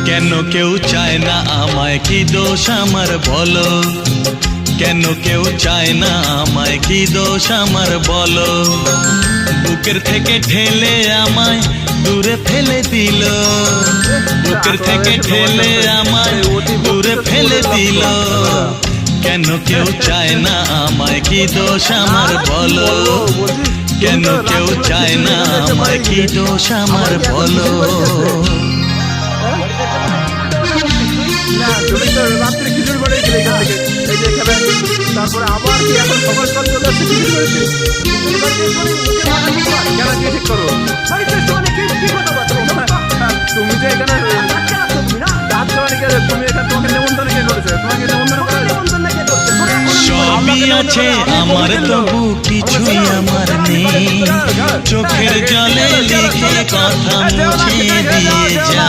কেন কেউ চায় না আমায়, কি দোষ আমার বলো? কেন কেউ চায় না আমায়, কি দোষ আমার বলো? বুকের থেকে ঠেলে আমায় দূরে ফেলে দিল, বুকের থেকে ঠেলে আমায় দূরে ফেলে দিল। কেন কেউ চায় না আমায়, কি দোষ আমার বলো? কেন কেউ চায় না আমায়, কি দোষ আমার বলো? রাত্রে খিচুড়ি বানিয়েছিল এখান থেকে, এই যে এখানে। তারপরে আবার কি এখন সকাল সকাল চলে আসছে খিচুড়ি বানিয়েছে। কেন কি ঠিক করো? তুমি যে এখানে তুমি এখানে তোমাকে নেমন্তন্ন কে করেছে? তোমাকে নেমন্তন্ন করা সবই আছে আমার, তবু কিছুই আমার নেই। চোখের জলে লিখে কথা মুছিয়ে দিয়ে যা।